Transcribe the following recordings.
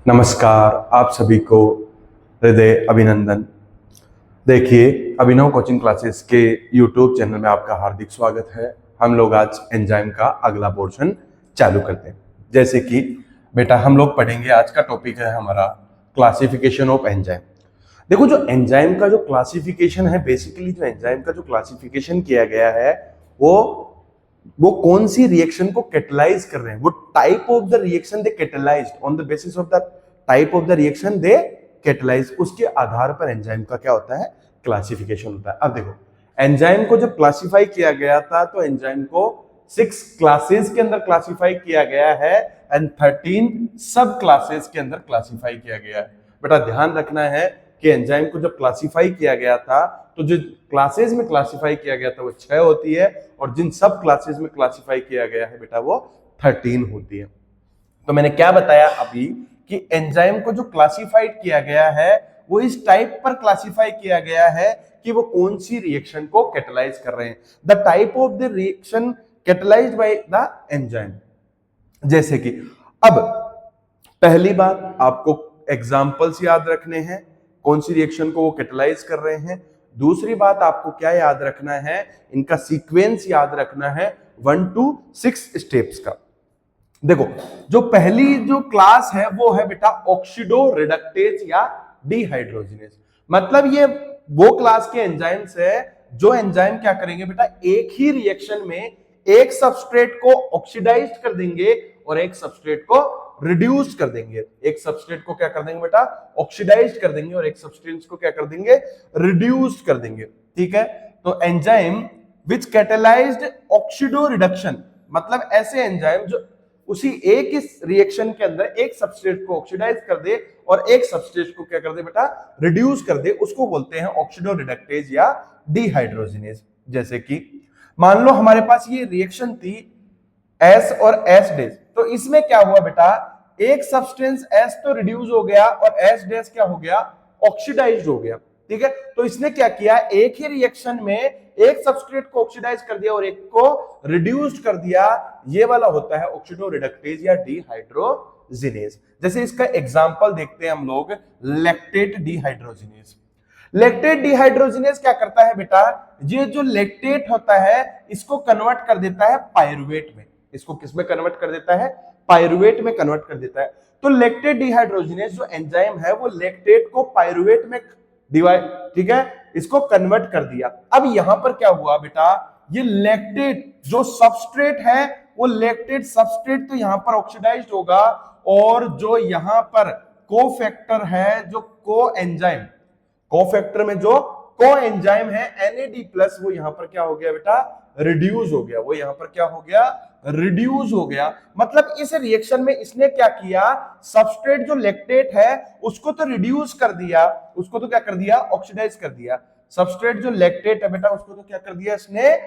नमस्कार, आप सभी को हृदय अभिनंदन। देखिए, अभिनव कोचिंग क्लासेस के यूट्यूब चैनल में आपका हार्दिक स्वागत है। हम लोग आज एंजाइम का अगला पोर्शन चालू करते हैं। जैसे कि बेटा हम लोग पढ़ेंगे, आज का टॉपिक है हमारा क्लासिफिकेशन ऑफ एंजाइम। देखो, जो एंजाइम का जो क्लासिफिकेशन है, बेसिकली जो एंजाइम का जो क्लासिफिकेशन किया गया है वो कौन सी रिएक्शन को कैटलाइज कर रहे हैं, वो type of the reaction they catalysed, on the basis of the type of the reaction they catalyse, उसके आधार पर एंजाइम का क्या होता है, क्लासिफिकेशन होता है। अब देखो, एंजाइम को जब क्लासिफाई किया गया था तो एंजाइम को 6 क्लासेस के अंदर क्लासिफाई किया गया है एंड 13 सब क्लासेस के अंदर क्लासिफाई किया गया है। बेटा ध्यान रखना है कि एंजाइम को जब क्लासिफाई किया गया था तो जो क्लासेस में क्लासिफाई किया गया था वो 6 होती है, और जिन सब क्लासेस में क्लासिफाई किया गया है बेटा वो 13 होती है। तो मैंने क्या बताया अभी कि एंजाइम को जो क्लासिफाइड किया गया है वो इस टाइप पर क्लासिफाई किया गया है कि वो कौन सी रिएक्शन को कैटलाइज कर रहे हैं, the type of the reaction catalysed by the enzyme. जैसे कि अब पहली बात आपको एग्जांपल्स याद रखने हैं, कौन सी रिएक्शन को वो कैटलाइज कर रहे हैं। दूसरी बात आपको क्या याद रखना है, इनका सीक्वेंस याद रखना है 1 to 6 स्टेप्स का। देखो, जो पहली जो क्लास है वो है बेटा ऑक्सीडो रिडक्टेज या डिहाइड्रोजिनेज। मतलब ये वो क्लास के एंजाइम्स है जो एंजाइम क्या करेंगे बेटा, एक ही रिएक्शन में एक सबस्ट्रेट को ऑक्सीडाइज कर देंगे और एक सबस्ट्रेट को रिड्यूस कर देंगे। एक सबस्ट्रेट को क्या कर देंगे बेटा, ऑक्सीडाइज कर देंगे, और एक सबस्ट्रेट को क्या कर देंगे, रिड्यूस कर देंगे। ठीक है, तो enzyme which catalysed oxido reduction, मतलब ऐसे एंजाइम जो उसी एक इस रिएक्शन के अंदर एक सबस्ट्रेट को ऑक्सीडाइज कर दे और एक सबस्ट्रेट को क्या कर दे बेटा, रिड्यूस कर दे, उसको बोलते हैं ऑक्सीडो रिडक्टेज या डिहाइड्रोजिनेज। जैसे कि मान लो हमारे पास ये रिएक्शन थी एस और एस डेज, तो इसमें क्या हुआ बेटा, एक सब्सटेंस एस तो रिड्यूस हो गया और एस डेज क्या हो गया, ऑक्सीडाइज हो गया। ठीक है, तो इसने क्या किया, एक ही रिएक्शन में एक सबस्ट्रेट को ऑक्सीडाइज कर दिया और एक को रिड्यूस कर दिया। ये वाला होता है ऑक्सीडो रिडक्टेज या डिहाइड्रोजिनेज। जैसे इसका एग्जांपल देखते हैं हम लोग, लैक्टेट डिहाइड्रोजिनेज। लैक्टेट डिहाइड्रोजिनेज क्या करता है बेटा, ये जो लैक्टेट होता है इसको कन्वर्ट कर देता है पायरुवेट में। इसको किस में कन्वर्ट कर देता है, पायरुवेट में कन्वर्ट कर देता है। तो लैक्टेट डिहाइड्रोजिनेज जो एंजाइम है वो लैक्टेट को पायरुवेट में डिवाइड, ठीक है, इसको कन्वर्ट कर दिया। अब यहां पर क्या हुआ बेटा, ये लैक्टेट जो सबस्ट्रेट है वो लैक्टेट सबस्ट्रेट तो यहां पर ऑक्सीडाइज्ड होगा, और जो यहां पर कोफैक्टर है, जो को एंजाइम, कोफैक्टर में जो को एंजाइम है NAD+, वो यहां पर क्या हो गया बेटा, रिड्यूस हो गया। वो यहां पर क्या हो गया, रिड्यूस हो गया। मतलब इस रिएक्शन में इसने क्या किया, सबस्ट्रेट जो लैक्टेट है उसको तो रिड्यूस कर दिया, उसको तो क्या कर दिया, ऑक्सीडाइज कर दिया। सबस्ट्रेट जो लैक्टेट है बेटा उसको तो क्या कर दिया इसने,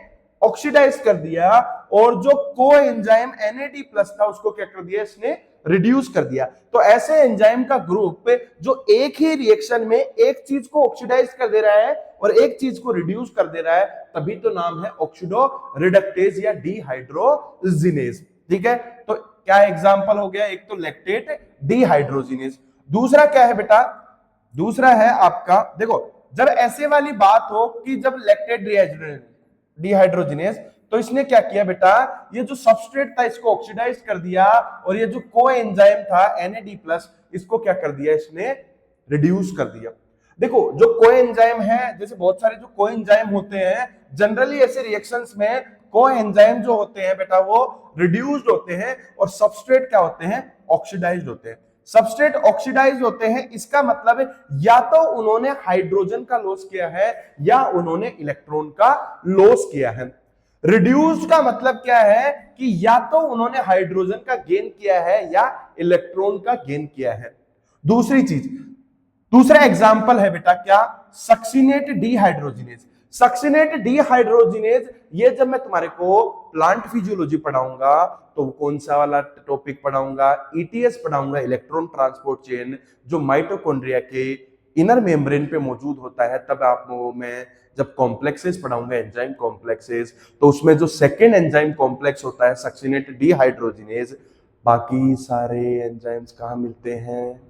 ऑक्सीडाइज कर दिया, और जो को एंजाइम NAD+ था उसको क्या कर दिया इसने, रिड्यूस कर दिया। तो ऐसे एंजाइम का ग्रुप जो एक ही रिएक्शन में एक चीज को ऑक्सीडाइज कर दे रहा है और एक चीज को रिड्यूस कर दे रहा है, तभी तो नाम है ऑक्सीडो रिडक्टेज या डिहाइड्रोजिनेज। ठीक है, तो क्या एग्जांपल हो गया, एक तो लैक्टेट डिहाइड्रोजिनेज। दूसरा क्या है बेटा, दूसरा है आपका, देखो जब ऐसे वाली बात हो कि जब लैक्टेट डिहाइड्रोजिनेज, तो इसने क्या किया बेटा, ये जो सबस्ट्रेट था इसको ऑक्सीडाइज कर दिया, और ये जो को एंजाइम था NAD+, इसको क्या कर दिया इसने, रिड्यूस कर दिया। देखो जो को एंजाइम है, जैसे बहुत सारे जो को एंजाइम होते हैं, जनरली ऐसे रिएक्शंस में को एंजाइम जो होते हैं बेटा वो रिड्यूस्ड होते हैं और सबस्ट्रेट क्या होते हैं, ऑक्सीडाइज्ड होते हैं। सबस्ट्रेट ऑक्सीडाइज होते हैं, इसका मतलब है या तो उन्होंने हाइड्रोजन का लॉस किया है या उन्होंने इलेक्ट्रॉन का लॉस किया है। रिड्यूस का मतलब क्या है कि या तो उन्होंने हाइड्रोजन का गेन किया है या इलेक्ट्रॉन का गेन किया है। दूसरी चीज, दूसरा एग्जांपल है बेटा क्या, सक्सिनेट डिहाइड्रोजिनेज। सक्सिनेट डिहाइड्रोजिनेज, ये जब मैं तुम्हारे को प्लांट फिजियोलॉजी पढ़ाऊंगा तो कौन सा वाला टॉपिक पढ़ाऊंगा, ETS पढ़ाऊंगा, इलेक्ट्रॉन ट्रांसपोर्ट चेन, जो माइटोकॉन्ड्रिया के इनर मेम्ब्रेन पे मौजूद होता है। तब आपको मैं जब कॉम्प्लेक्सेस पढ़ाऊंगा, एंजाइम कॉम्प्लेक्सेस, तो उसमें जो सेकेंड एंजाइम कॉम्प्लेक्स होता है सक्सिनेट डिहाइड्रोजिनेज, बाकी सारे एंजाइम्स कहाँ मिलते हैं?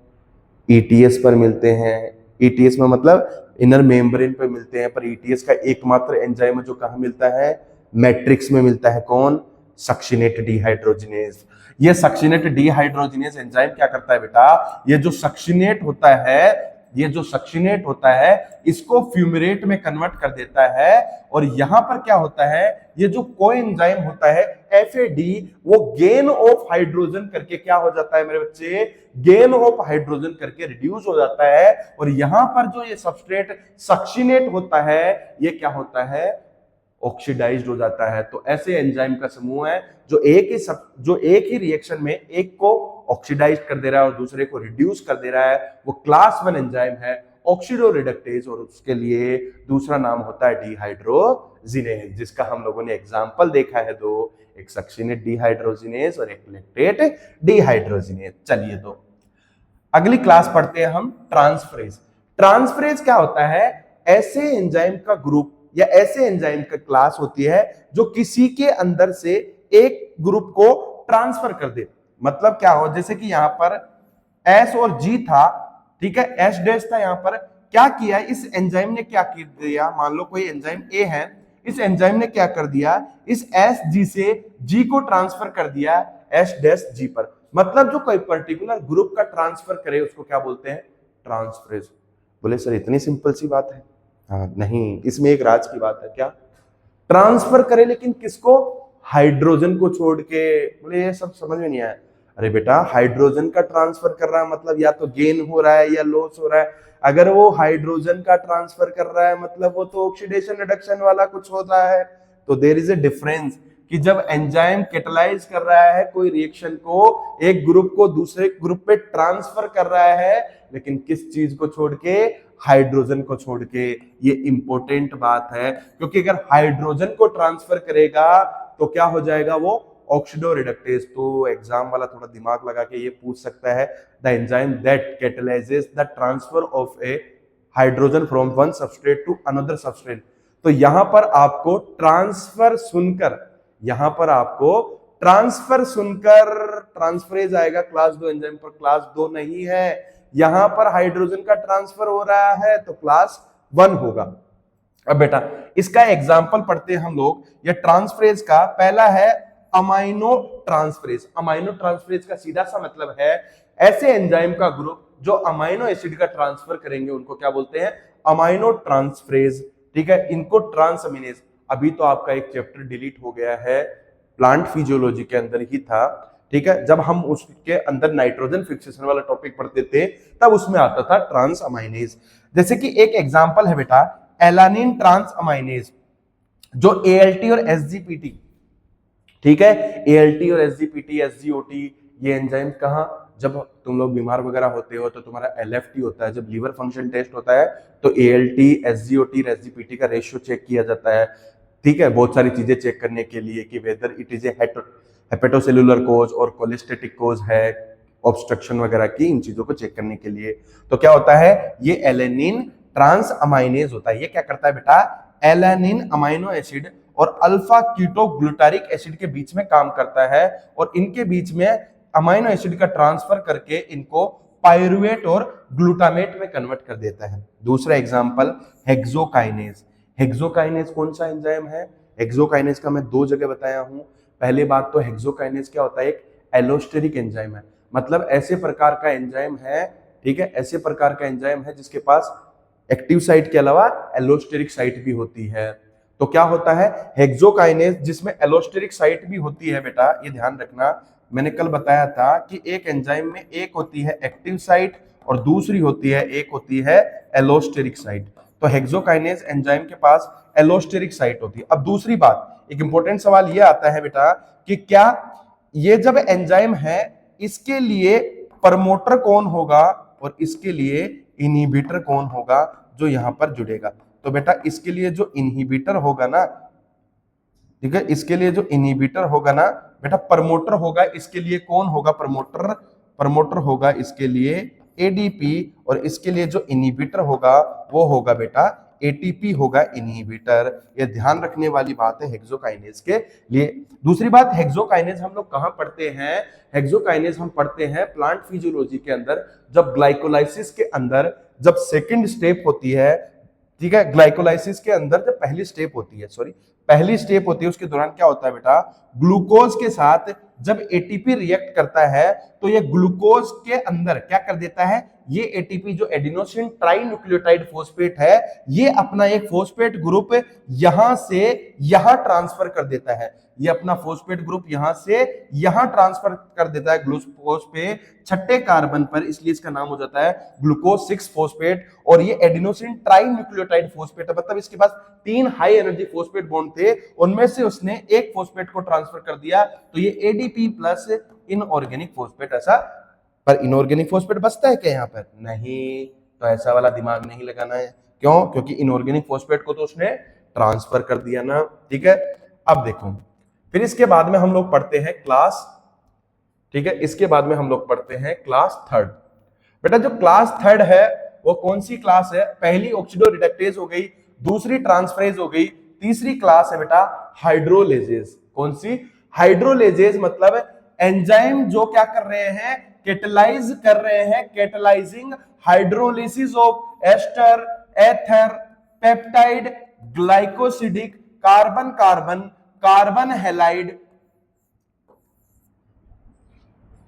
ईटीएस पर मिलते हैं। ईटीएस में मतलब इनर मेम्ब्रेन पर मिलते हैं, पर ईटीएस का एकमात्र एंजाइम है जो कहाँ मिलता है? मैट्रिक्स में मिलता है। कौन? Succinate dehydrogenase. ये सक्सिनेट डिहाइड्रोजिनेज एंजाइम क्या करता है बेटा? ये जो सक्सिनेट होता है, ये जो सक्सिनेट होता है इसको फ्यूमरेट में कन्वर्ट कर देता है, और यहां पर क्या होता है, ये जो कोएंजाइम होता है एफएडी, वो गेन ऑफ हाइड्रोजन करके क्या हो जाता है मेरे बच्चे? गेन ऑफ हाइड्रोजन करके रिड्यूस हो जाता है, और यहां पर जो ये सबस्ट्रेट सक्सिनेट होता है ये क्या होता है? ऑक्सीडाइज्ड हो जाता है। तो ऐसे एंजाइम का समूह है जो एक ही रिएक्शन में एक को ऑक्सीडाइज कर दे रहा है और दूसरे को रिड्यूस कर दे रहा है, वो क्लास 1 एंजाइम है ऑक्सीडोरिडक्टेज, और उसके लिए दूसरा नाम होता है डिहाइड्रोजिनेज, जिसका हम लोगों ने एग्जांपल देखा है दो, एक सक्सिनेट डिहाइड्रोजिनेज और एक लैक्टेट डिहाइड्रोजिनेज। चलिए तो अगली क्लास पढ़ते हैं हम ट्रांसफरेज। ट्रांसफरेज क्या होता है? ऐसे एंजाइम का ग्रुप या ऐसे एंजाइम का क्लास होती है जो किसी के अंदर से एक ग्रुप को ट्रांसफर कर दे। मतलब क्या हो, जैसे कि यहां पर S और G था, ठीक है, S डैश था, यहां पर क्या किया इस एंजाइम ने? क्या कर दिया? मान लो कोई एंजाइम A है, इस एंजाइम ने क्या कर दिया? इस SG से G को ट्रांसफर कर दिया S डैश G पर। मतलब जो कोई पर्टिकुलर ग्रुप का ट्रांसफर करे उसको क्या बोलते हैं? ट्रांसफरेज। बोले सर इतनी सिंपल सी बात है? हाँ, नहीं, इसमें एक राज की बात है। क्या? ट्रांसफर करे, लेकिन किसको? हाइड्रोजन को छोड़ के। बोले ये सब समझ में नहीं आया। अरे बेटा, हाइड्रोजन का ट्रांसफर कर रहा है मतलब या तो गेन हो रहा है या लॉस हो रहा है। अगर वो हाइड्रोजन का ट्रांसफर कर रहा है मतलब वो तो ऑक्सीडेशन रिडक्शन वाला कुछ होता है। तो देयर इज ए डिफरेंस कि जब एंजाइम कैटालाइज कर रहा है कोई रिएक्शन को, एक ग्रुप को दूसरे ग्रुप पे ट्रांसफर कर रहा है, लेकिन किस चीज को छोड़ के? हाइड्रोजन को छोड़ के। ये इंपॉर्टेंट बात है, क्योंकि अगर हाइड्रोजन को ट्रांसफर करेगा तो क्या हो जाएगा? वो ऑक्सीडोरिडक्टेज। तो एग्जाम वाला थोड़ा दिमाग लगा के ये पूछ सकता है, the enzyme that catalyses the transfer of a hydrogen from one substrate to another substrate. तो यहां पर आपको ट्रांसफर सुनकर, यहां पर आपको ट्रांसफर सुनकर ट्रांसफरेज आएगा क्लास 2 एंजाइम पर। क्लास 2 नहीं है, यहां पर हाइड्रोजन का ट्रांसफर हो रहा है तो क्लास 1 होगा। अब बेटा इसका एग्जांपल पढ़ते हैं हम लोग। ये ट्रांसफरेज का पहला है अमाइनो ट्रांसफरेज। अमाइनो ट्रांसफरेज का सीधा सा मतलब है ऐसे एंजाइम का ग्रुप जो अमाइनो एसिड का ट्रांसफर करेंगे उनको क्या बोलते हैं? Amino transferase. ठीक है, इनको ट्रांसअमीनेज। अभी तो आपका एक चैप्टर डिलीट हो गया है, प्लांट फिजियोलॉजी के अंदर ही था, ठीक है, जब हम उसके अंदर नाइट्रोजन फिक्सेशन वाला टॉपिक पढ़ते थे तब उसमें आता था ट्रांसअमाइनेज। जैसे कि एक एग्जांपल है बेटा एलानिन ट्रांसअमाइनेज, जो ALT और SGPT, ठीक है, ALT और SGPT SGOT, ये एंजाइम कहां? जब तुम लोग बीमार वगैरह होते हो तो तुम्हारा LFT होता है, जब लीवर फंक्शन टेस्ट होता है तो ALT SGOT और SGPT का रेशियो चेक किया जाता है, ठीक है, बहुत सारी चीजें चेक करने के लिए कि whether it is a hepatocellular cause और कोलेस्टेटिक कोज है, ऑब्स्ट्रक्शन वगैरह की, इन चीजों को चेक करने के लिए। तो क्या होता है? ये एलेनिन ट्रांसअमाइनेज होता है। ये क्या करता है बेटा? एलेनिन अमाइनो एसिड और अल्फा कीटो ग्लूटारिक एसिड के बीच में काम करता है, और इनके बीच में अमाइनो एसिड का ट्रांसफर करके इनको पायरुवेट और ग्लूटामेट में कन्वर्ट कर देता है। दूसरा एग्जांपल हेक्सोकाइनेज। हेक्सोकाइनेज कौन सा एंजाइम है? हेक्सोकाइनेज का मैं 2 जगह बताया हूं। पहली बात तो हेक्सोकाइनेज क्या होता है? एक एलोस्टेरिक एंजाइम है, मतलब ऐसे प्रकार का एंजाइम है, ठीक है, ऐसे प्रकार का एंजाइम है जिसके पास एक्टिव साइट के अलावा एलोस्टेरिक साइट भी होती है। तो क्या होता है? हेक्सोकाइनेज जिसमें एलोस्टेरिक साइट भी होती है बेटा, ये ध्यान रखना, मैंने कल बताया था कि एक एंजाइम में एक होती है एक्टिव साइट और दूसरी होती है, एक होती है एलोस्टेरिक साइट। तो हेक्सोकाइनेज एंजाइम के पास एलोस्टेरिक साइट होती है। अब दूसरी बात, एक इंपॉर्टेंट सवाल ये आता है बेटा कि क्या ये जब एंजाइम है इसके लिए प्रमोटर कौन होगा और इसके लिए इनहिबिटर कौन होगा जो यहां पर जुड़ेगा? तो बेटा इसके लिए जो इनहिबिटर होगा ना, ठीक है, इसके लिए जो इनहिबिटर होगा ना बेटा, प्रमोटर होगा। इसके लिए कौन होगा प्रमोटर? प्रमोटर होगा इसके लिए ADP, और इसके लिए जो इनहिबिटर होगा वो होगा बेटा एटीपी होगा इनहिबिटर। ये ध्यान रखने वाली बात है हेक्सोकाइनेज के लिए। दूसरी बात, हेक्सोकाइनेज हम लोग कहां पढ़ते हैं? हेक्सोकाइनेज हम पढ़ते हैं प्लांट फिजियोलॉजी के अंदर, जब ग्लाइकोलाइसिस के अंदर जब सेकंड स्टेप होती है, ठीक है, ग्लाइकोलाइसिस के अंदर जब पहली स्टेप होती है, पहली स्टेप होती है, उसके दौरान क्या होता है बेटा, ग्लूकोज के साथ जब एटीपी रिएक्ट करता है तो ये ग्लूकोज के अंदर क्या कर देता है, ये एटीपी जो एडिनोसिन ट्राइन्यूक्लियोटाइड फॉस्फेट है, ये अपना एक फॉस्फेट ग्रुप यहां से यहां ट्रांसफर कर देता है। ये अपना फॉस्फेट ग्रुप यहां से यहां ट्रांसफर कर देता है ग्लूकोज पे छठे कार्बन पर, इसलिए इसका नाम हो जाता है ग्लूकोज 6 फॉस्फेट। और ये एडिनोसिन ट्राइन्यूक्लियोटाइड फॉस्फेट है, मतलब इसके पास 3 हाई एनर्जी फॉस्फेट बॉन्ड थे, उनमें से उसने एक फॉस्फेट को ट्रांसफर कर दिया, तो ये एडीपी प्लस इनऑर्गेनिक फॉस्फेट। ऐसा पर इनऑर्गेनिक फॉस्फेट बचता है क्या यहाँ पर? नहीं, तो ऐसा वाला दिमाग नहीं लगाना है। क्यों? क्योंकि इनऑर्गेनिक फॉस्फेट को तो उसने ट्रांसफर कर दिया ना, ठीक है। अब देखो, फिर इसके बाद में हम लोग पढ़ते हैं क्लास, ठीक है, इसके बाद में हम लोग पढ़ते हैं क्लास थर्ड। बेटा जो क्लास थर्ड है वो कौन सी क्लास है? पहली ऑक्सीडो रिडक्टेज हो गई, दूसरी ट्रांसफरेज हो गई, तीसरी क्लास है बेटा हाइड्रोलेजेस। कौन सी? हाइड्रोलेजेस, मतलब एंजाइम जो क्या कर रहे हैं, कैटलाइज कर रहे हैं, catalysing hydrolysis of ester, ether, peptide, glycosidic, carbon carbon, carbon halide,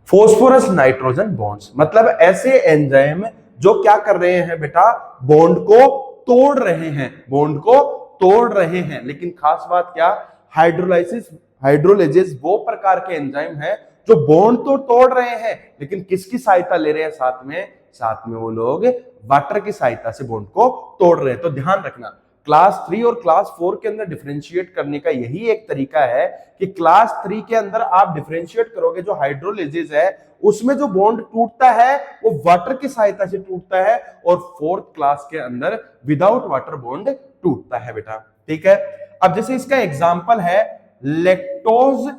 phosphorus nitrogen bonds. मतलब ऐसे एंजाइम जो क्या कर रहे हैं बेटा, बॉन्ड को तोड़ रहे हैं, बॉन्ड को तोड़ रहे हैं। लेकिन खास बात क्या, हाइड्रोलाइसिस हाइड्रोलेजेस वो प्रकार के एंजाइम है जो बॉन्ड तो तोड़ रहे हैं, लेकिन किसकी सहायता ले रहे हैं? साथ में वो लोग वाटर की सहायता से बॉन्ड को तोड़ रहे हैं। तो ध्यान रखना, क्लास 3 और क्लास 4 के अंदर डिफरेंशिएट करने का यही एक तरीका है कि क्लास 3 के अंदर आप डिफरेंशिएट करोगे, जो हाइड्रोलेजेस है उसमें जो बॉन्ड टूटता है वो वाटर की सहायता से टूटता है, और फोर्थ क्लास के अंदर विदाउट वाटर बॉन्ड टूटता है बेटा, ठीक है। अब जैसे इसका एग्जांपल है लैक्टोज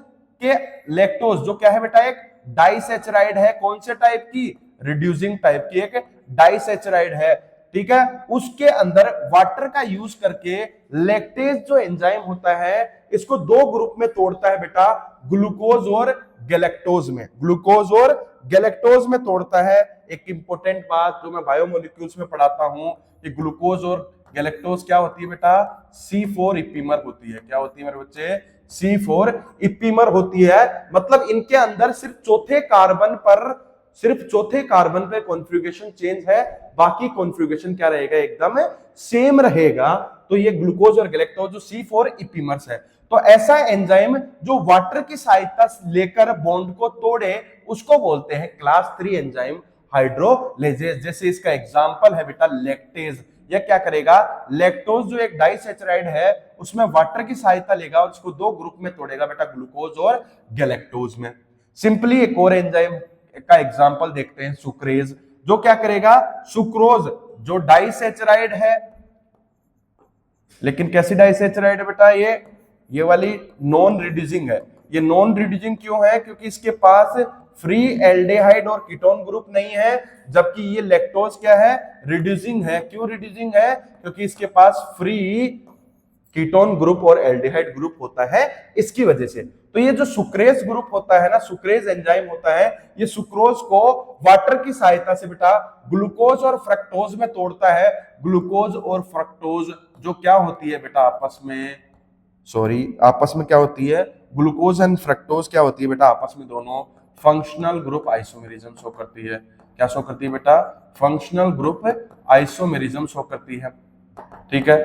के, लैक्टोज जो क्या है बेटा, एक डाइसैचराइड है। कौन से टाइप की? रिड्यूसिंग टाइप की एक डाइसैचराइड है, ठीक है। उसके अंदर वाटर का यूज करके लैक्टेज जो एंजाइम होता है इसको दो ग्रुप में तोड़ता है बेटा, ग्लूकोज और गैलेक्टोज में, ग्लूकोज और गैलेक्टोज में तोड़ता है। एक इंपॉर्टेंट बात जो मैं बायोमोलिक्यूल्स में पढ़ाता हूं कि ग्लूकोज और गैलेक्टोज क्या होती है बेटा, C4 इपीमर होती है। क्या होती है मेरे बच्चे? C4 इपीमर होती है। मतलब इनके अंदर सिर्फ चौथे कार्बन पे कॉन्फ़िगरेशन चेंज है, बाकी कॉन्फ़िगरेशन क्या रहेगा, एकदम सेम रहेगा। तो ये ग्लूकोज और गैलेक्टोज जो C4 इपीमर्स है, तो ऐसा एंजाइम जो वाटर की सहायता लेकर बॉन्ड को तोड़े उसको बोलते हैं क्लास 3 एंजाइम हाइड्रोलेजेस। जैसे इसका एग्जांपल है बेटा लैक्टेज। यह क्या करेगा, लैक्टोज जो एक डाइसैचराइड है उसमें वाटर की सहायता लेगा और उसको दो ग्रुप में तोड़ेगा बेटा, ग्लूकोज और गैलेक्टोज में। सिंपली एक और एंजाइम का एग्जांपल देखते हैं, सुक्रेज, जो क्या करेगा, सुक्रोज जो डाइसैचराइड है, लेकिन कैसी डाइसैचराइड है बेटा, ये वाली नॉन रिड्यूसिंग है। ये नॉन रिड्यूसिंग क्यों है? क्योंकि इसके पास फ्री एल्डिहाइड और कीटोन ग्रुप नहीं है, जबकि ये लैक्टोज क्या है, रिड्यूसिंग है। क्यों रिड्यूसिंग है? क्योंकि इसके पास फ्री कीटोन ग्रुप और एल्डिहाइड ग्रुप होता है, इसकी वजह से। तो ये जो सुक्रेज ग्रुप होता है ना, सुक्रेज एंजाइम होता है, ये सुक्रोज को वाटर की सहायता से बेटा ग्लूकोज और फ्रक्टोज में तोड़ता है। ग्लूकोज और फ्रक्टोज जो क्या होती है बेटा आपस में क्या होती है, ग्लूकोज एंड फ्रक्टोज क्या होती है बेटा आपस में, दोनों फंक्शनल ग्रुप आइसोमेरिज्म शो करती है। क्या शो करती है बेटा? फंक्शनल ग्रुप आइसोमेरिज्म शो करती है, ठीक है।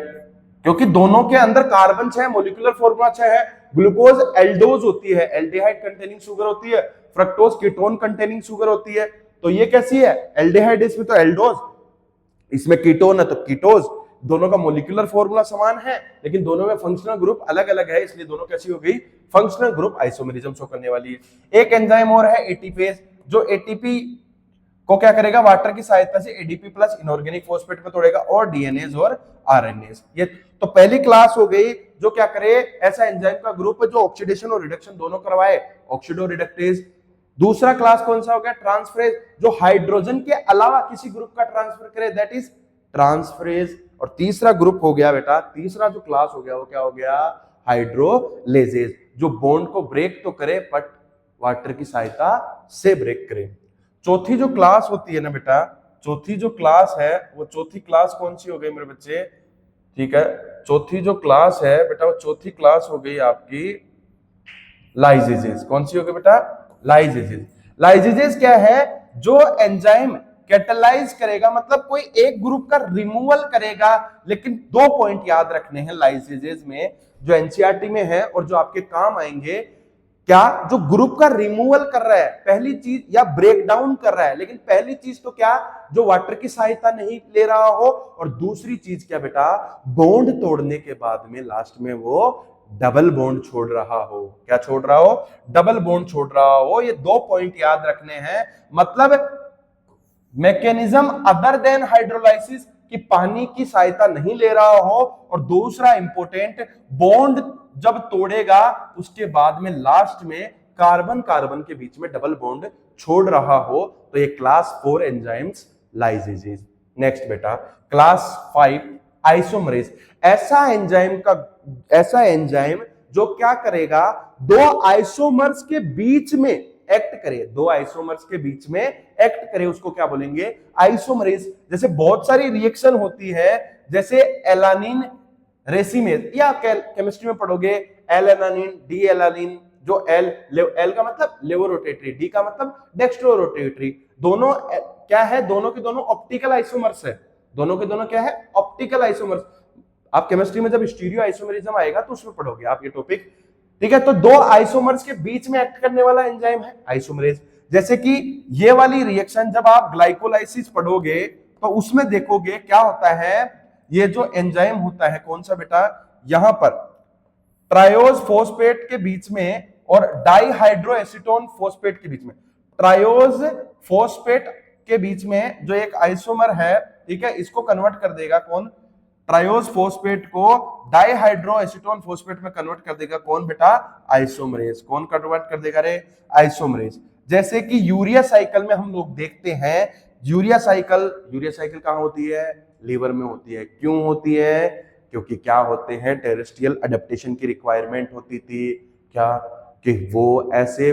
क्योंकि दोनों के अंदर कार्बन 6, मॉलिक्यूलर फॉर्मूला 6 है। ग्लूकोज एल्डोज होती है, एल्डिहाइड कंटेनिंग शुगर होती है, फ्रक्टोज कीटोन कंटेनिंग शुगर होती है। तो ये कैसी है, एल्डिहाइड, इसमें तो एल्डोज, इसमें कीटोन है तो कीटोज। दोनों का मॉलिक्यूलर फॉर्मूला समान है लेकिन दोनों में फंक्शनल ग्रुप अलग अलग है, इसलिए दोनों कैसी हो गई, फंक्शनल ग्रुप आइसोमेरिज्म शो करने वाली है। एक एंजाइम और है एटीपेज, जो एटीपी को क्या करेगा, वाटर की सहायता से एडीपी प्लस इनऑर्गेनिक फॉस्फेट में तोड़ेगा, और डीएनएज और आरएनएज। ये तो पहली क्लास हो गई जो क्या करे, ऐसा एंजाइम का ग्रुप जो ऑक्सीडेशन और रिडक्शन दोनों करवाए, ऑक्सीडो रिडक्टेज। दूसरा क्लास कौन सा हो गया, ट्रांसफरेज, जो हाइड्रोजन के अलावा किसी ग्रुप का ट्रांसफर करे, दैट इज ट्रांसफरेज। और तीसरा ग्रुप हो गया बेटा, तीसरा जो क्लास हो गया वो क्या हो गया, हाइड्रोलेजेस, जो बॉन्ड को ब्रेक तो करे बट वाटर की सहायता से ब्रेक करे। चौथी जो क्लास होती है ना बेटा, चौथी जो क्लास है वो चौथी क्लास कौन सी हो गई मेरे बच्चे, ठीक है, चौथी जो क्लास है बेटा वो चौथी क्लास हो गई आपकी लाइजेजेस। कौन सी हो गई बेटा, लाइजेजेस। लाइजेजेस क्या है, जो एंजाइम कैटलाइज करेगा, मतलब कोई एक ग्रुप का रिमूवल करेगा, लेकिन 2 पॉइंट याद रखने हैं लाइजेजेस में, जो एनसीईआरटी में है और जो आपके काम आएंगे। क्या, जो ग्रुप का रिमूवल कर रहा है पहली चीज, या ब्रेक डाउन कर रहा है, लेकिन पहली चीज तो क्या, जो वाटर की सहायता नहीं ले रहा हो, और दूसरी चीज क्या बेटा, बॉन्ड तोड़ने के बाद में लास्ट में वो डबल बॉन्ड छोड़ रहा हो। क्या छोड़ रहा हो, डबल बॉन्ड छोड़ रहा हो। ये 2 पॉइंट याद रखने हैं। मतलब मैकेनिज्म अदर देन हाइड्रोलाइसिस, कि पानी की सहायता नहीं ले रहा हो, और दूसरा इंपॉर्टेंट, बॉन्ड जब तोड़ेगा उसके बाद में लास्ट में कार्बन कार्बन के बीच में डबल बॉन्ड छोड़ रहा हो, तो ये क्लास 4 एंजाइम्स लाइजेजेस। नेक्स्ट बेटा क्लास 5 आइसोमरेज। ऐसा एंजाइम जो क्या करेगा, दो आइसोमर्स के बीच में एक्ट करे, दो आइसोमर्स के बीच में एक्ट करे, उसको क्या बोलेंगे, आइसोमरेज। जैसे बहुत सारी रिएक्शन होती है, जैसे एलानिन रेसिमेज, या केमिस्ट्री में पढ़ोगे एल एलानिन डी एलानिन, जो एल का मतलब लेवोरोटेटरी, डी का मतलब डेक्स्ट्रोरोटेटरी, दोनों क्या है, दोनों के दोनों ऑप्टिकल आइसोमर्स है, दोनों के दोनों क्या है, ऑप्टिकल आइसोमर्स। आप केमिस्ट्री में जब स्टीरियो आइसोमरिज्म आएगा तो उसमें पढ़ोगे आप ये टॉपिक, ठीक है। तो दो आइसोमर्स के बीच में एक्ट करने वाला एंजाइम है आइसोमरेज। जैसे कि ये वाली रिएक्शन जब आप ग्लाइकोलाइसिस पढ़ोगे तो उसमें देखोगे क्या होता है, ये जो एंजाइम होता है कौन सा बेटा, यहां पर ट्रायोज फोस्फेट के बीच में और डाइहाइड्रोएसीटोन फोस्फेट के बीच में, ट्रायोज फोस्फेट के बीच में जो एक आइसोमर है, ठीक है, इसको कन्वर्ट कर देगा कौन, ट्रायोज फोस्फेट को डाइहाइड्रोएसीटोन फोस्फेट में कन्वर्ट कर देगा कौन बेटा, आइसोमरेज। कौन कन्वर्ट कर देगा रे, आइसोमरेज। जैसे कि यूरिया साइकिल में हम लोग देखते हैं, यूरिया साइकिल कहां होती है, लीवर में होती है। क्यों होती है, क्योंकि क्या होते हैं, टेरेस्ट्रियल अडेप्टेशन की रिक्वायरमेंट होती थी, क्या, कि वो ऐसे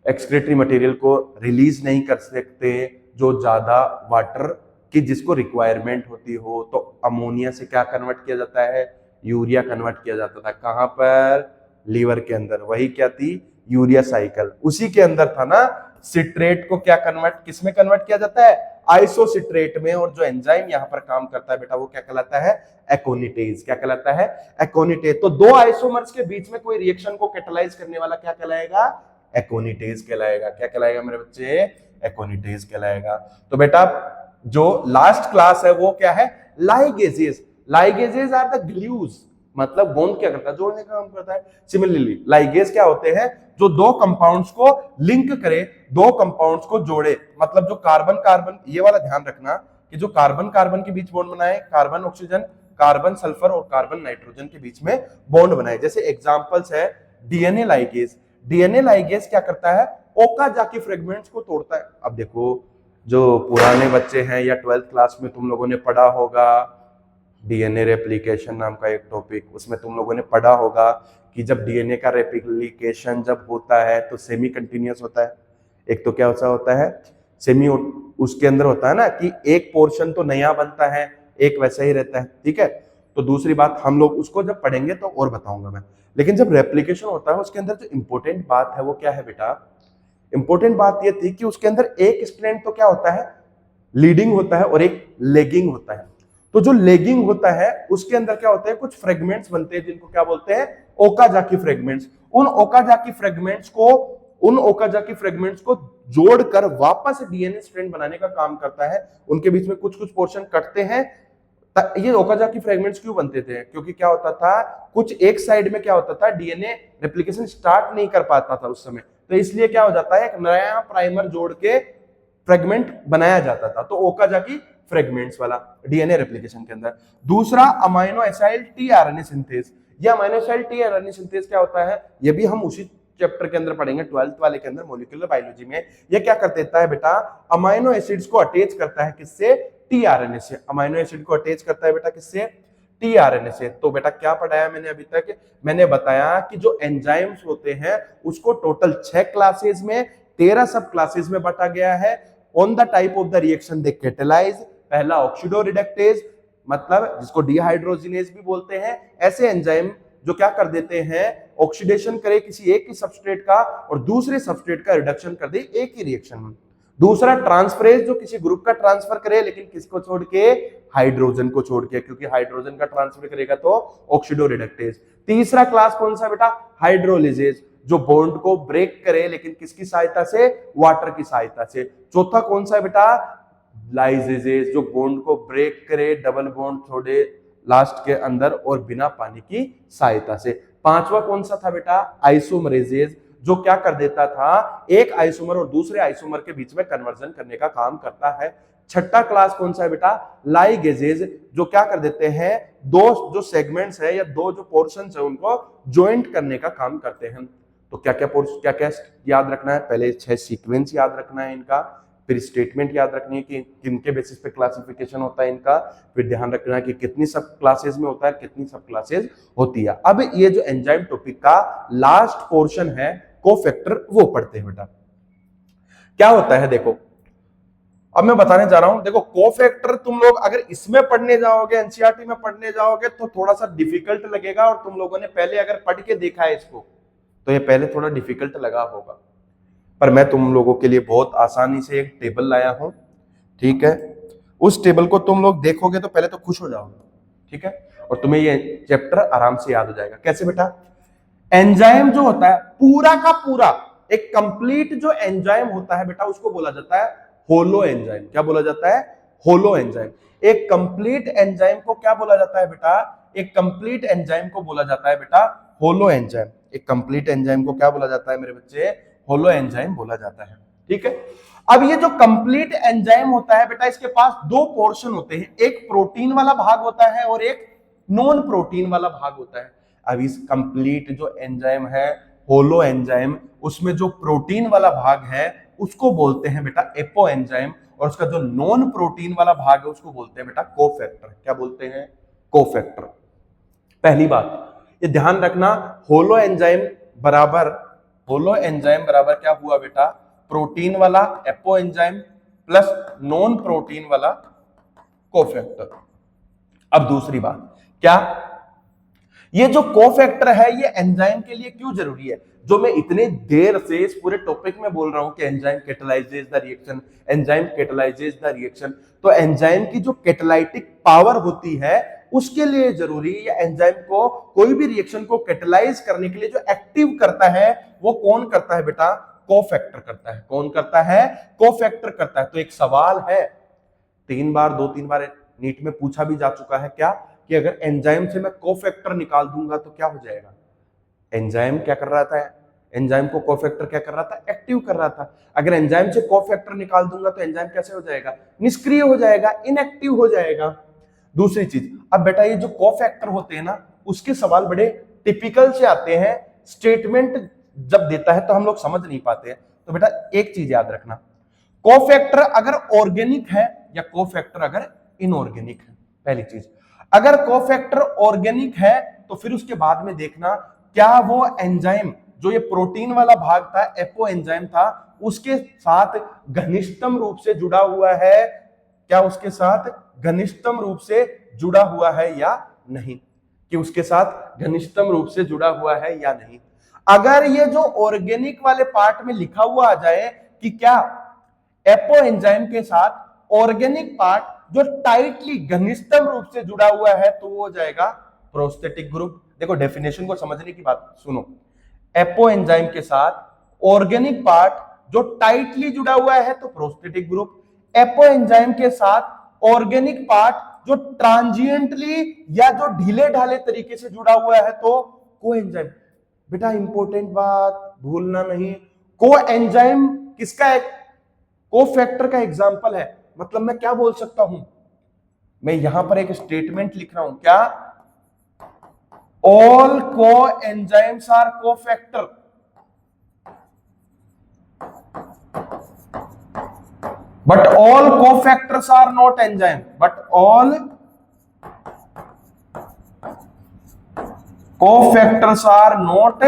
एक्सक्रीटरी मटेरियल को रिलीज नहीं कर सकते जो ज्यादा वाटर की जिसको रिक्वायरमेंट होती हो, तो अमोनिया से क्या कन्वर्ट किया जाता है, यूरिया कन्वर्ट किया जाता था। कहां पर, लीवर के अंदर। वही क्या थी, यूरिया साइकिल। उसी के अंदर था ना, सिट्रेट को क्या कन्वर्ट, किसमें कन्वर्ट किया जाता है, आइसोसिट्रेट में। और जो एंजाइम यहां पर काम करता है बेटा वो क्या कहलाता है, एकोनिटेज। क्या कहलाता है, एकोनिटेज। तो दो आइसोमर्स के बीच में कोई रिएक्शन को कैटालाइज करने वाला क्या कहलाएगा, एकोनिटेज कहलाएगा। क्या कहलाएगा मेरे बच्चे, एकोनिटेज कहलाएगा। तो बेटा जो लास्ट क्लास है वो क्या है, ligases. Ligases are the glues, मतलब बॉन्ड क्या करता है, जोड़ने का काम करता है। सिमिलरली लाइगेज क्या होते हैं, जो दो कंपाउंड्स को लिंक करे, दो कंपाउंड्स को जोड़े। मतलब जो कार्बन कार्बन, ये वाला ध्यान रखना कि जो कार्बन कार्बन के बीच बॉन्ड बनाए, कार्बन ऑक्सीजन, कार्बन सल्फर और कार्बन नाइट्रोजन के बीच में बॉन्ड बनाए। जैसे एग्जांपल्स है डीएनए लाइगेज। डीएनए लाइगेज क्या करता है, ओकाजाकी फ्रेगमेंट्स को तोड़ता है। अब देखो जो पुराने बच्चे हैं या 12th क्लास में तुम लोगों ने पढ़ा होगा डीएनए रेप्लिकेशन नाम का एक टॉपिक, उसमें तुम लोगों ने पढ़ा होगा कि जब डीएनए का रेप्लिकेशन जब होता है तो सेमी कंटिन्यूअस होता है। एक तो क्या होता है सेमी, उसके अंदर होता है ना कि एक पोर्शन तो नया बनता है, एक वैसा ही रहता है, ठीक है। तो दूसरी बात हम लोग उसको जब पढ़ेंगे तो और बताऊंगा मैं। लेकिन जब रेप्लिकेशन होता है उसके अंदर जो इंपॉर्टेंट बात है वो क्या है बेटा, इंपॉर्टेंट बात ये थी कि उसके अंदर एक स्ट्रैंड तो क्या होता है, लीडिंग होता है और एक लेगिंग होता है। तो जो लेगिंग होता है उसके अंदर क्या होता है, कुछ फ्रेगमेंट्स बनते हैं जिनको क्या बोलते हैं, ओकाजाकी फ्रेगमेंट्स। उन ओकाजाकी फ्रेगमेंट्स को जोड़कर वापस डीएनए स्ट्रैंड बनाने का काम करता है। उनके बीच में कुछ कुछ पोर्शन कटते हैं। ये ओकाजाकी फ्रेगमेंट्स क्यों बनते थे, क्योंकि क्या होता था, कुछ एक साइड में क्या होता था, डीएनए रेप्लिकेशन स्टार्ट नहीं कर पाता था उस समय, तो इसलिए क्या हो जाता है, एक नया प्राइमर जोड़ के फ्रेगमेंट बनाया जाता था। तो ओकाजाकी फ्रेगमेंट्स वाला डीएनए रेप्लिकेशन के अंदर। दूसरा अमाइनो एसाइल टीआरएनए सिंथेज। ये अमाइनो एसाइल टीआरएनए सिंथेज क्या होता है, ये भी हम उसी चैप्टर के अंदर पढ़ेंगे, 12th वाले के अंदर, मॉलिक्यूलर बायोलॉजी में। ये क्या कर देता है बेटा, अमाइनो एसिड्स को अटैच करता है, किससे, टीआरएनए से। अमीनो एसिड को अटैच करता है बेटा किससे? टीआरएनए से। तो बेटा क्या पढ़ाया मैंने अभी तक? मैंने बताया कि जो एंजाइम्स होते हैं उसको टोटल 6 क्लासेस में 13 सब क्लासेस में बांटा गया है। On the type of the reaction they catalyse, पहला ऑक्सीडो रिडक्टेज, मतलब जिसको डिहाइड्रोजिनेज भी बोलते हैं। ऐसे एंजाइम जो क्या कर देते हैं, ऑक्सीडेशन करे किसी एक ही सबस्ट्रेट का और दूसरे सबस्ट्रेट का रिडक्शन कर दे एक ही रिएक्शन में। दूसरा ट्रांसफरेज जो किसी ग्रुप का ट्रांसफर करे, लेकिन किसको छोड़ के? हाइड्रोजन को छोड़ के, क्योंकि हाइड्रोजन का ट्रांसफर करेगा तो ऑक्सीडो रिडक्टेज। तीसरा क्लास कौन सा बेटा? हाइड्रोलिजेज, जो बॉन्ड को ब्रेक करे लेकिन किसकी सहायता से? वाटर की सहायता से। चौथा कौन सा बेटा? लाइजेजेज, जो बॉन्ड को ब्रेक करे, डबल बॉन्ड छोड़े लास्ट के अंदर और बिना पानी की सहायता से। पांचवा कौन सा था बेटा? आइसोमरेजेज, जो क्या कर देता था, एक आइसोमर और दूसरे आइसोमर के बीच में कन्वर्जन करने का काम करता है। छठा क्लास कौन सा है बेटा? लाइगेजेज, जो क्या कर देते हैं, दो जो सेगमेंट्स है या दो जो पोर्शंस है उनको ज्वाइंट करने का काम करते हैं। तो क्या क्या याद रखना है? पहले 6 सीक्वेंस याद रखना है इनका, फिर स्टेटमेंट याद रखनी है कि किनके बेसिस पे क्लासिफिकेशन होता है इनका, फिर ध्यान रखना है कि कितनी सब क्लासेस में होता है, कितनी सब क्लासेस होती है। अब ये जो एंजाइम टॉपिक का लास्ट पोर्शन है कोफैक्टर, वो पढ़ते हैं बेटा। क्या होता है देखो, अब मैं बताने जा रहा हूं। देखो कोफैक्टर तुम लोग अगर इसमें पढ़ने जाओगे, एनसीईआरटी में पढ़ने जाओगे तो थोड़ा सा डिफिकल्ट लगेगा, और तुम लोगों ने पहले अगर पढ़ के देखा है इसको तो ये पहले थोड़ा डिफिकल्ट लगा होगा, पर मैं तुम लोगों के लिए बहुत आसानी से एक टेबल लाया हूं, ठीक है। उस टेबल को तुम लोग देखोगे तो पहले तो खुश हो जाओगे, ठीक है, और तुम्हें ये चैप्टर आराम से याद हो जाएगा। कैसे बेटा? एंजाइम जो होता है पूरा का पूरा, एक कंप्लीट जो एंजाइम होता है बेटा उसको बोला जाता है होलो एंजाइम। क्या बोला जाता है? Holo enzyme. एक कंप्लीट एंजाइम को क्या बोला जाता है बेटा? एक कंप्लीट एंजाइम को बोला जाता है बेटा होलो एंजाइम। एक कंप्लीट एंजाइम को क्या बोला जाता है मेरे बच्चे? होलो एंजाइम बोला जाता है, ठीक है। अब ये जो कंप्लीट एंजाइम होता है बेटा, इसके पास दो पोर्शन होते हैं, एक प्रोटीन वाला भाग होता है और एक नॉन प्रोटीन वाला भाग होता है। अब इस कंप्लीट जो एंजाइम है होलो एंजाइम, उसमें जो प्रोटीन वाला भाग है उसको बोलते हैं बेटा एपो एंजाइम, और उसका जो नॉन प्रोटीन वाला भाग है उसको बोलते हैं बेटा कोफैक्टर। क्या बोलते हैं? कोफैक्टर। पहली बात ये ध्यान रखना, होलो एंजाइम बराबर क्या हुआ बेटा? प्रोटीन वाला apo enzyme plus non protein वाला कोफैक्टर। अब दूसरी बात, क्या ये जो कोफैक्टर है ये एंजाइम के लिए क्यों जरूरी है? जो मैं इतने देर से इस पूरे टॉपिक में बोल रहा हूं कि enzyme catalyses the reaction, enzyme catalyses the reaction, तो एंजाइम की जो कैटालाइटिक पावर होती है उसके लिए जरूरी है। एंजाइम को कोई भी रिएक्शन को कैटालाइज करने के लिए जो एक्टिव करता है वो कौन करता है बेटा? कोफैक्टर करता है। कौन करता है? कोफैक्टर करता है। तो एक सवाल है, 2-3 बार नीट में पूछा भी जा चुका है, क्या कि अगर एंजाइम से मैं कोफैक्टर निकाल दूंगा तो क्या हो जाएगा? एंजाइम क्या कर रहा था? एंजाइम को कोफैक्टर क्या कर रहा था? एक्टिव कर रहा था। अगर एंजाइम से कोफैक्टर निकाल दूंगा तो एंजाइम कैसे हो जाएगा? निष्क्रिय हो जाएगा, इनएक्टिव हो जाएगा। दूसरी चीज, अब बेटा ये जो कोफैक्टर होते हैं ना, उसके सवाल बड़े टिपिकल से आते हैं। स्टेटमेंट जब देता है तो हम लोग समझ नहीं पाते हैं। तो बेटा एक चीज याद रखना, कोफैक्टर अगर ऑर्गेनिक है या कोफैक्टर अगर इनऑर्गेनिक है। पहली चीज, अगर कोफैक्टर ऑर्गेनिक है तो फिर उसके बाद में देखना क्या वो एंजाइम जो ये प्रोटीन वाला भाग था, एपो एंजाइम था, उसके साथ घनिष्ठतम रूप से जुड़ा हुआ है। क्या उसके साथ घनिष्ठतम रूप से जुड़ा हुआ है या नहीं? कि उसके साथ घनिष्ठतम रूप से जुड़ा हुआ है या नहीं। अगर ये जो ऑर्गेनिक वाले पार्ट में लिखा हुआ आ जाए कि क्या एपो एंजाइम के साथ ऑर्गेनिक पार्ट जो टाइटली घनिष्ठतम रूप से जुड़ा हुआ है तो वो हो जाएगा प्रोस्थेटिक ग्रुप। देखो डेफिनेशन को समझने की बात सुनो, एपो एंजाइम के साथ ऑर्गेनिक पार्ट जो टाइटली जुड़ा हुआ है तो प्रोस्थेटिक ग्रुप, एपो एंजाइम के साथ ऑर्गेनिक पार्ट जो ट्रांजिएंटली या जो ढीले ढाले तरीके से जुड़ा हुआ है तो को एंजाइम। बेटा इंपॉर्टेंट बात भूलना नहीं, को एंजाइम किसका? एक कोफैक्टर का एग्जांपल है। मतलब मैं क्या बोल सकता हूं, मैं यहां पर एक स्टेटमेंट लिख रहा हूं, क्या? All coenzymes are cofactor. But all cofactors are not enzyme, but all cofactors are not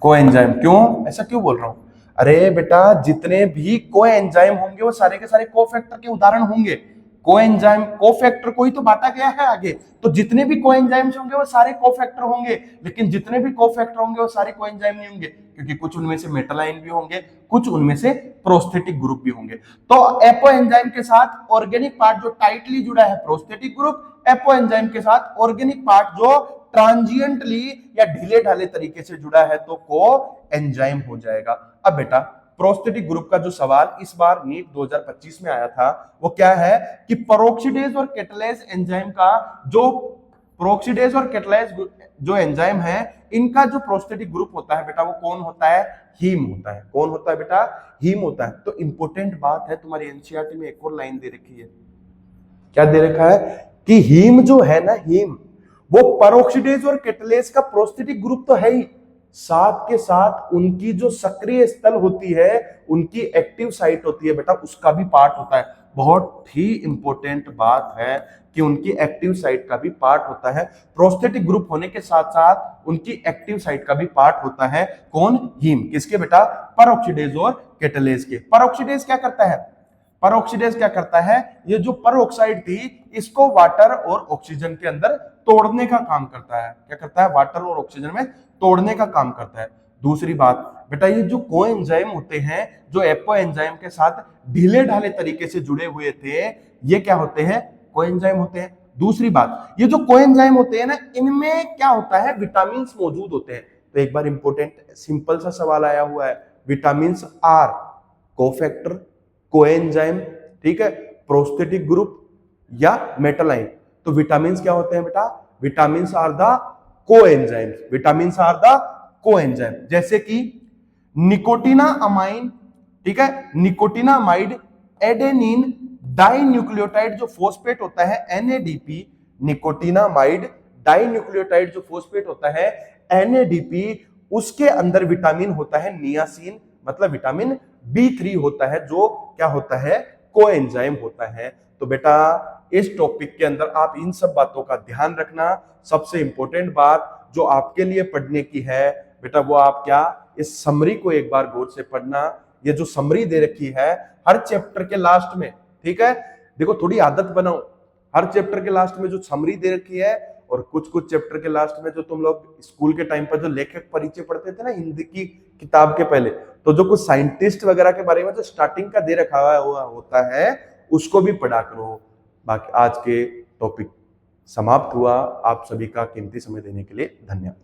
coenzyme. क्यों, ऐसा क्यों बोल रहा हूं? अरे बेटा, जितने भी कोएंजाइम होंगे वो सारे के सारे कोफैक्टर के उदाहरण होंगे। कोएंजाइम कोफैक्टर को ही तो बांटा गया है आगे, तो जितने भी कोएंजाइम्स होंगे वो सारे कोफैक्टर होंगे, लेकिन जितने भी कोफैक्टर होंगे वो सारे कोएंजाइम नहीं होंगे, क्योंकि कुछ उनमें से मेटालाइन भी होंगे, कुछ उनमें से प्रोस्थेटिक ग्रुप भी होंगे। तो एपो एंजाइम के साथ ऑर्गेनिक पार्ट जो टाइटली जुड़ा है प्रोस्थेटिक ग्रुप, एपो एंजाइम के साथ ऑर्गेनिक पार्ट जो ट्रांजिएंटली या ढीले ढाले तरीके से जुड़ा है तो को एंजाइम हो जाएगा। अब बेटा, प्रोस्थेटिक ग्रुप का जो सवाल इस बार नीट 2025 में आया था वो क्या है कि पेरोक्सीडेज और कैटालेज एंजाइम का जो पेरोक्सीडेज और कैटालेज जो एंजाइम है इनका जो प्रोस्थेटिक ग्रुप होता है बेटा वो कौन होता है? हीम होता है। कौन होता है बेटा? हीम होता है। तो इंपॉर्टेंट बात है, तुम्हारी एनसीईआरटी में एक और लाइन दे रखी है। क्या दे रखा है कि हीम जो है ना, हीम वो पेरोक्सीडेज और कैटालेज का प्रोस्थेटिक ग्रुप तो है ही, साथ के साथ उनकी जो सक्रिय स्थल होती है, उनकी एक्टिव साइट होती है बेटा, उसका भी पार्ट होता है। बहुत ही इंपॉर्टेंट बात है कि उनकी एक्टिव साइट का भी पार्ट होता है। प्रोस्थेटिक ग्रुप होने के साथ साथ उनकी एक्टिव साइट का भी पार्ट होता है। कौन? हीम। किसके बेटा? पेरोक्सीडेज और कैटालेज के। पेरोक्सीडेज क्या करता है? पेरोक्सीडेज क्या करता है? ये जो पेरोक्साइड थी इसको वाटर और ऑक्सीजन के अंदर तोड़ने का काम करता है। क्या करता है? वाटर और ऑक्सीजन में तोड़ने का काम करता है। दूसरी बात बेटा, ये जो कोएंजाइम होते हैं जो एपो एंजाइम के साथ ढीले ढाले तरीके से जुड़े हुए थे, ये क्या होते हैं? कोएंजाइम होते हैं। दूसरी बात, ये जो कोएंजाइम होते हैं ना, इनमें क्या होता है? विटामिन मौजूद होते हैं। तो एक बार इंपॉर्टेंट सिंपल सा सवाल आया हुआ है, विटामिन आर कोफैक्टर, कोएंजाइम, ठीक है, प्रोस्थेटिक ग्रुप या मेटालाइन। तो विटामिन क्या होते हैं बेटा? Vitamin are the coenzymes. Vitamin are the coenzyme, जैसे कि निकोटिनामाइन, ठीक है, निकोटिनामाइड, एडेनिन डाइन्यूक्लियोटाइड जो फोस्फेट होता है NADP, निकोटिनामाइड डाइन्यूक्लियोटाइड जो फोस्फेट होता है NADP, उसके अंदर विटामिन होता है नियासिन, मतलब विटामिन B3 होता है, जो क्या होता है? कोएंजाइम होता है। तो बेटा इस टॉपिक के अंदर आप इन सब बातों का ध्यान रखना। सबसे इंपॉर्टेंट बात जो आपके लिए पढ़ने की है बेटा वो आप क्या, इस समरी को एक बार गौर से पढ़ना। ये जो समरी दे रखी है हर चैप्टर के लास्ट में, ठीक है, देखो थोड़ी आदत बनाओ, हर चैप्टर के लास्ट में जो समरी दे रखी है, और कुछ कुछ चैप्टर के लास्ट में जो तुम लोग स्कूल के टाइम पर जो लेखक परिचय पढ़ते थे ना हिंदी की किताब के पहले, तो जो कुछ साइंटिस्ट वगैरह के बारे में जो स्टार्टिंग का दे रखा हुआ होता है उसको भी पढ़ा करो। बाकी आज के टॉपिक समाप्त हुआ। आप सभी का कीमती समय देने के लिए धन्यवाद।